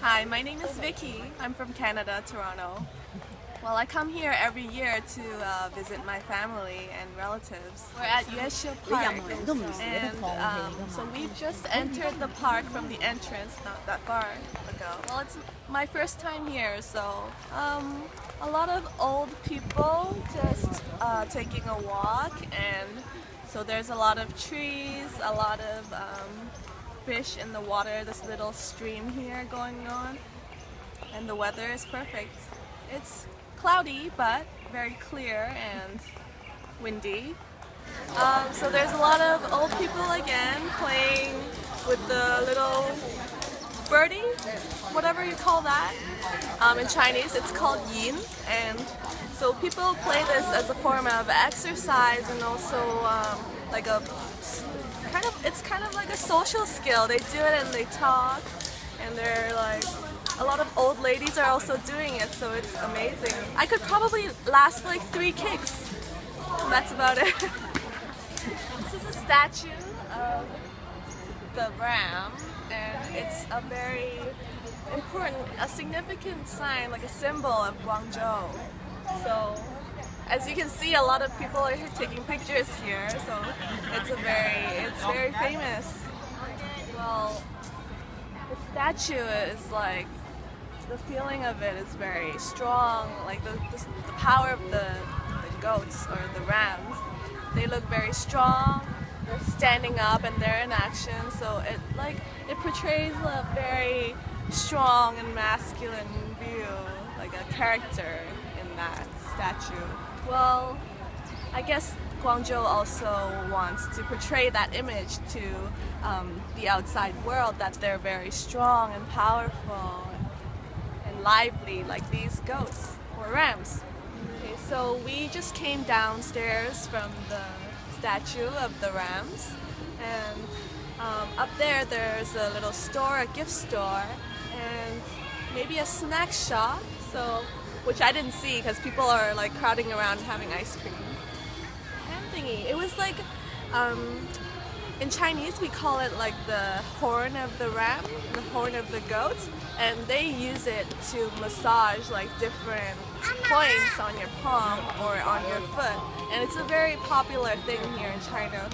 Hi, my name is Vicky. I'm from Canada, Toronto. Well, I come here every year to visit my family and relatives. We're at Yuexiu Park, and so we've just entered the park from the entrance not that far ago. Well, it's my first time here, so a lot of old people just taking a walk, and so there's a lot of trees, a lot of fish in the water, this little stream here going on, and the weather is perfect. It's cloudy but very clear and windy. So there's a lot of old people again playing with the little birdie, whatever you call that. In Chinese it's called yin, and so people play this as a form of exercise and also like a it's kind of like a social skill. They do it and they talk, and they're like, a lot of old ladies are also doing it, so it's amazing. I could probably last like 3 kicks. That's about it. This is a statue of the ram, and it's a very important, a significant sign, like a symbol of Guangzhou. So as you can see, a lot of people are taking pictures here, so it's very famous. Well, the statue is like, the feeling of it is very strong, like the power of the goats or the rams. They look very strong, they're standing up and they're in action, so it portrays a very strong and masculine view, like a character in that statue. Well, I guess Guangzhou also wants to portray that image to the outside world, that they're very strong and powerful and lively, like these goats or rams. Okay, so we just came downstairs from the statue of the rams, and up there's a little store, a gift store, and maybe a snack shop. So, which I didn't see because people are like crowding around having ice cream. Hand thingy. It was like, in Chinese we call it like the horn of the ram, the horn of the goat, and they use it to massage like different points on your palm or on your foot. And it's a very popular thing here in China.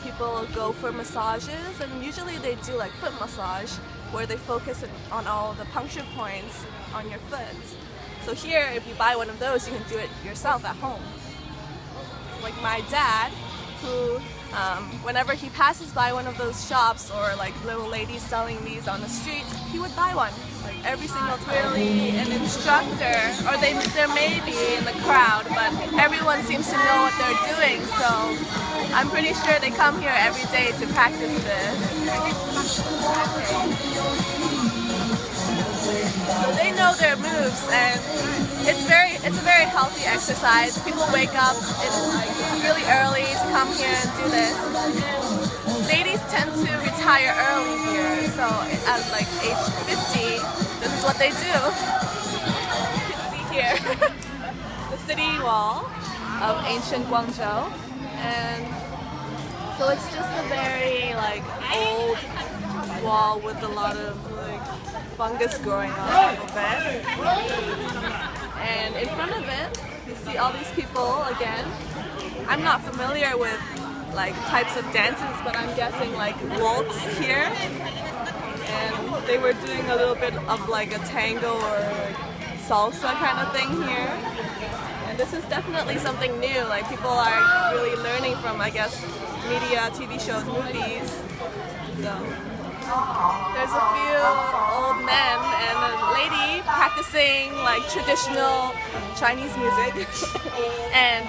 People go for massages, and usually they do like foot massage where they focus on all the puncture points on your foot. So here, if you buy one of those, you can do it yourself at home. Like my dad, who whenever he passes by one of those shops or like little ladies selling these on the street, he would buy one. Like every single time. Really an instructor, or there may be in the crowd, but everyone seems to know what they're doing. So I'm pretty sure they come here every day to practice this. So they know their moves, and it's a very healthy exercise. People wake up really early to come here and do this. Ladies tend to retire early here, so at like age 50, this is what they do. You can see here the city wall of ancient Guangzhou, and so it's just a very like old wall with a lot of like fungus growing on top of it. And in front of it, you see all these people again. I'm not familiar with like types of dances, but I'm guessing like waltz here. And they were doing a little bit of like a tango or salsa kind of thing here. And this is definitely something new. Like people are really learning from, I guess, media, TV shows, movies. So there's a few old men and a lady practicing like traditional Chinese music. And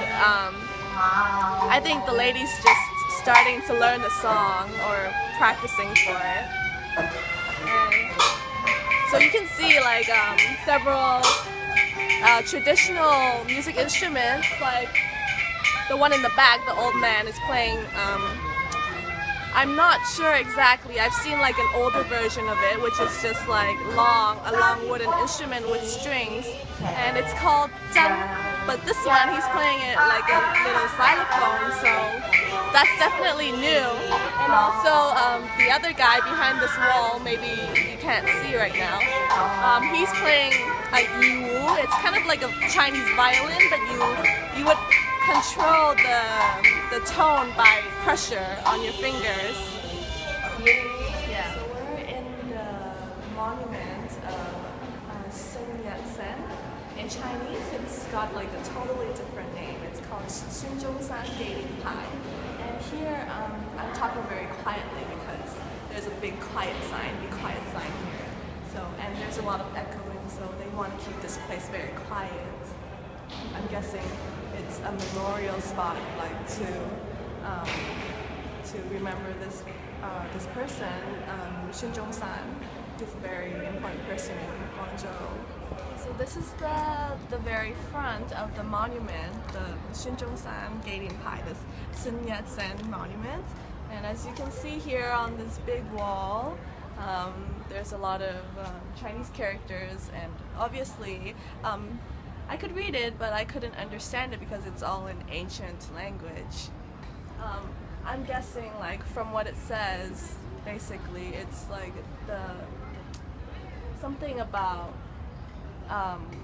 I think the lady's just starting to learn the song or practicing for it. And so you can see like several traditional music instruments, like the one in the back, the old man is playing. I'm not sure exactly. I've seen like an older version of it, which is just like a long wooden instrument with strings, and it's called Zhenhai. but this one he's playing it like a little xylophone, so that's definitely new. And also the other guy behind this wall, maybe you can't see right now, he's playing a Yu. It's kind of like a Chinese violin, but you would control the tone by pressure on your fingers. Yeah. So we're in the monument of Sun Yat-sen. In Chinese, it's got like a totally different name. It's called Xinzhongshan Gating Pai. And here, I'm talking very quietly because there's a big quiet sign here. So, and there's a lot of echoing, so they want to keep this place very quiet. I'm guessing it's a memorial spot, like to remember this person, Xinzhongshan. He's a very important person in Guangzhou. So this is the very front of the monument, the Xinzhongshan Gating Pai, this Sun Yat-sen monument. And as you can see here on this big wall, there's a lot of Chinese characters, and obviously I could read it, but I couldn't understand it because it's all in ancient language. I'm guessing, like, from what it says, basically it's like something about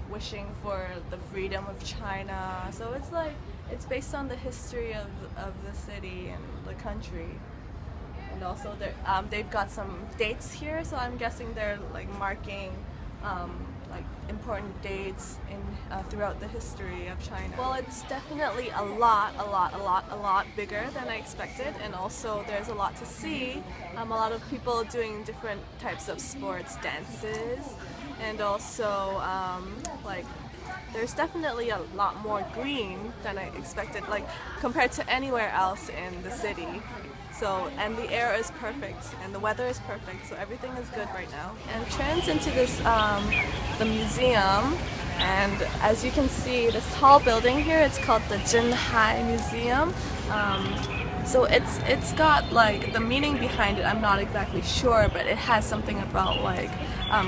wishing for the freedom of China. So it's like, it's based on the history of the city and the country. And also they've got some dates here, so I'm guessing they're like marking like important dates in throughout the history of China. Well, it's definitely a lot bigger than I expected, and also there's a lot to see. A lot of people doing different types of sports, dances, and also like there's definitely a lot more green than I expected, like compared to anywhere else in the city. So, and the air is perfect, and the weather is perfect, so everything is good right now. Entrance into this, the museum, and as you can see, this tall building here, it's called the Zhenhai Museum. So it's got like, the meaning behind it, I'm not exactly sure, but it has something about like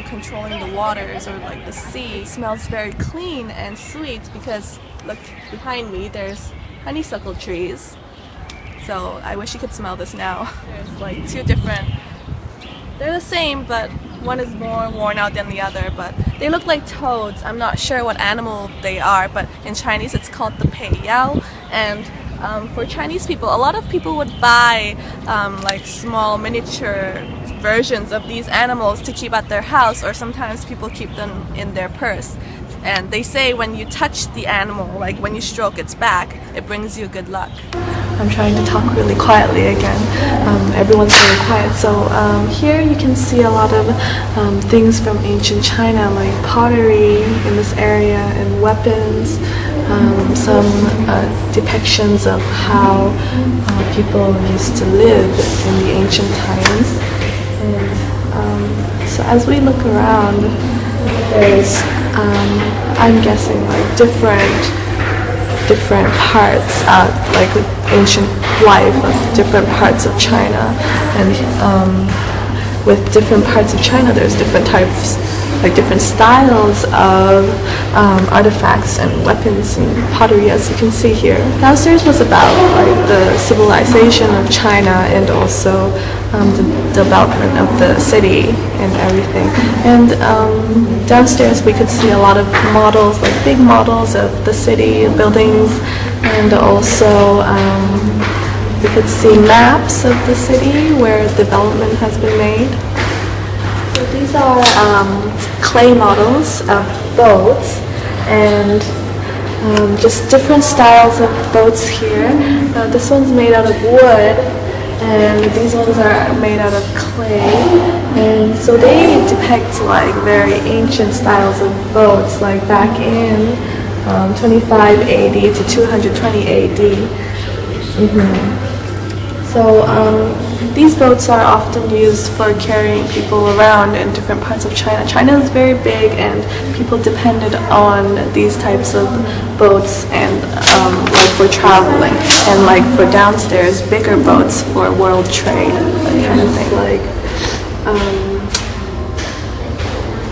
controlling the waters or like the sea. It smells very clean and sweet because look behind me, there's honeysuckle trees. So I wish you could smell this now. There's like two different, they're the same, but one is more worn out than the other, but they look like toads. I'm not sure what animal they are, but in Chinese it's called the pei yao. And for Chinese people, a lot of people would buy like small miniature versions of these animals to keep at their house, or sometimes people keep them in their purse. And they say when you touch the animal, like when you stroke its back, it brings you good luck. I'm trying to talk really quietly again. Everyone's very quiet. So here you can see a lot of things from ancient China, like pottery in this area and weapons. Some depictions of how people used to live in the ancient times. And so as we look around, there's I'm guessing like different parts, like ancient life of different parts of China, and with different parts of China there's different types, like different styles of artifacts and weapons and pottery, as you can see here. Downstairs was about like the civilization of China and also the development of the city and everything. And downstairs we could see a lot of models, like big models of the city, buildings, and also we could see maps of the city where development has been made. So these are clay models of boats, and just different styles of boats here. This one's made out of wood, and these ones are made out of clay, and so they depict like very ancient styles of boats, like back in 25 AD to 220 AD. So these boats are often used for carrying people around in different parts of China. China is very big, and people depended on these types of boats and like for traveling, and like for downstairs bigger boats for world trade, that kind of thing. Like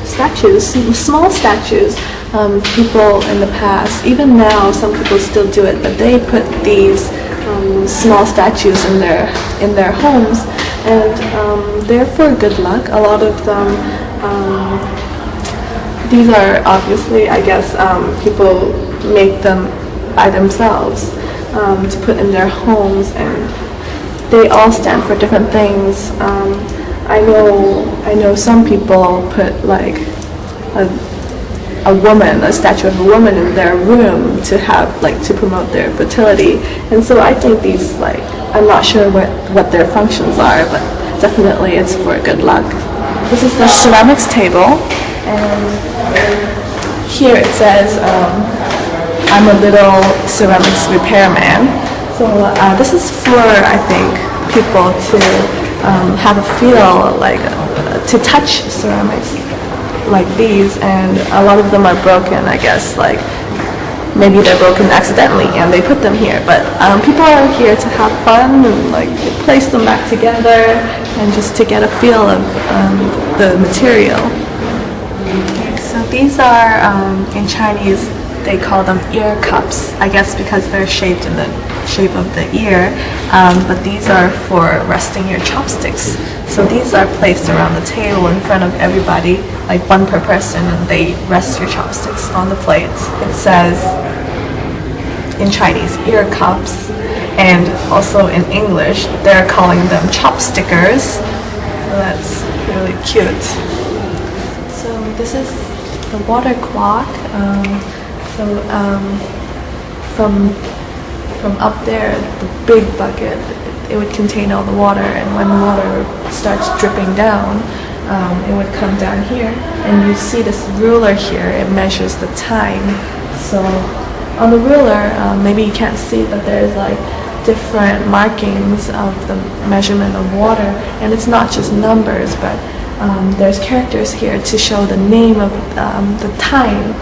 statues, small statues people in the past, even now, some people still do it, but they put these small statues in their homes, and they're for good luck. A lot of them, these are obviously, I guess, people make them by themselves to put in their homes, and they all stand for different things. I know some people put like a statue of a woman in their room to have to promote their fertility. And so I think these, I'm not sure what their functions are, but definitely it's for good luck. This is the ceramics table, and here it says I'm a little ceramics repairman. So this is for, I think, people to have a feel, to touch ceramics like these, and a lot of them are broken, I guess, maybe they're broken accidentally and they put them here, but people are here to have fun and place them back together and just to get a feel of the material. So these are, in Chinese, they call them ear cups, I guess because they're shaped in the shape of the ear, but these are for resting your chopsticks. So these are placed around the table in front of everybody, one per person, and they rest your chopsticks on the plate. It says in Chinese, ear cups, and also in English, they're calling them chopstickers. So that's really cute. So this is the water clock. From up there, the big bucket, it would contain all the water, and when the water starts dripping down, it would come down here, and you see this ruler here, it measures the time. So on the ruler, maybe you can't see, but there's different markings of the measurement of water, and it's not just numbers, but there's characters here to show the name of the time.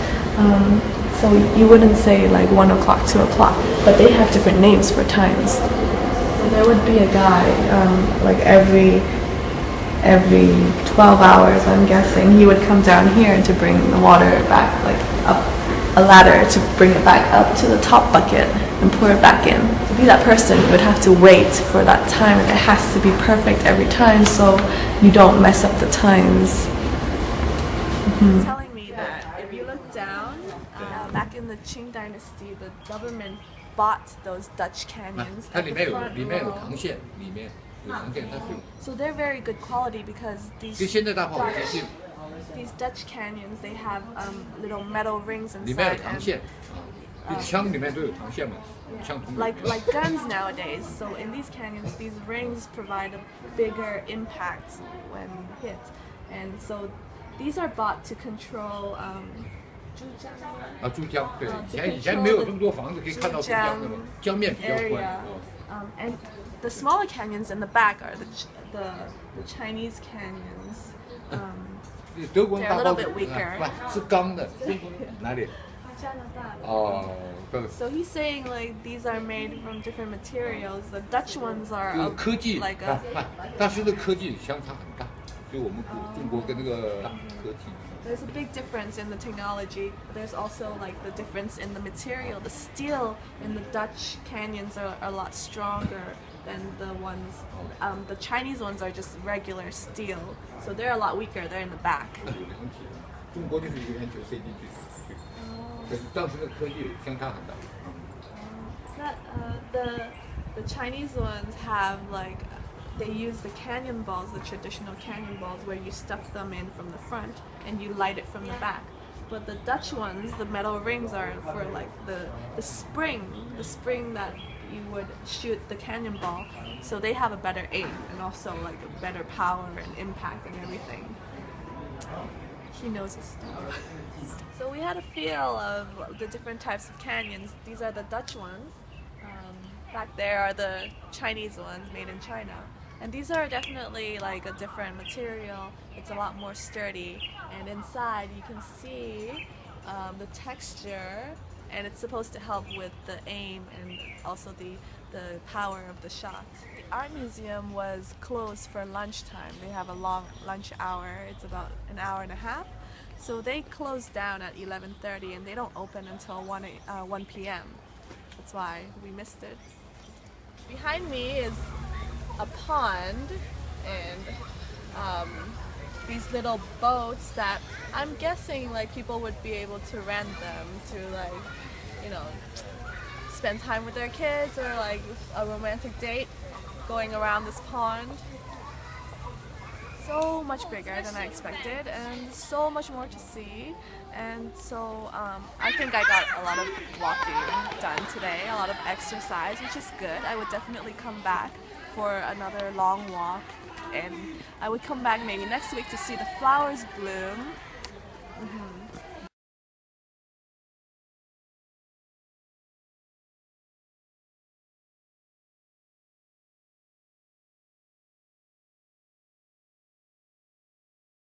So you wouldn't say 1 o'clock, 2 o'clock, but they have different names for times. So there would be a guy, every 12 hours, I'm guessing, he would come down here to bring the water back, up a ladder to bring it back up to the top bucket and pour it back in. To be that person, you would have to wait for that time, and it has to be perfect every time so you don't mess up the times. Telling me that if you look down, back in the Qing Dynasty, the government bought those Dutch canyons. So they're very good quality because these Dutch canyons, they have little metal rings inside. Like guns nowadays. So in these canyons, these rings provide a bigger impact when hit. And so these are bought to control area. And the smaller canyons in the back are the Chinese canyons. They're a little bit weaker. So he's saying these are made from different materials. The Dutch ones are there's a big difference in the technology. There's also the difference in the material. The steel in the Dutch canyons are a lot stronger than the ones, the Chinese ones are just regular steel. So they're a lot weaker, they're in the back. The Chinese ones have they use the canyon balls, the traditional canyon balls, where you stuff them in from the front and you light it from the back. But the Dutch ones, the metal rings are for the spring that you would shoot the cannon ball. So they have a better aim and also a better power and impact and everything. He knows his stuff. So we had a feel of the different types of canyons. These are the Dutch ones. Back there are the Chinese ones made in China. And these are definitely a different material. It's a lot more sturdy. And inside you can see the texture, and it's supposed to help with the aim and also the power of the shot. The art museum was closed for lunchtime. They have a long lunch hour. It's about an hour and a half. So they close down at 11:30 and they don't open until 1 p.m. That's why we missed it. Behind me is a pond and these little boats that I'm guessing like people would be able to rent them to like, you know, spend time with their kids or like a romantic date going around this pond. So much bigger than I expected and so much more to see, and so I think I got a lot of walking done today, a lot of exercise, which is good. I would definitely come back for another long walk, and I would come back maybe next week to see the flowers bloom.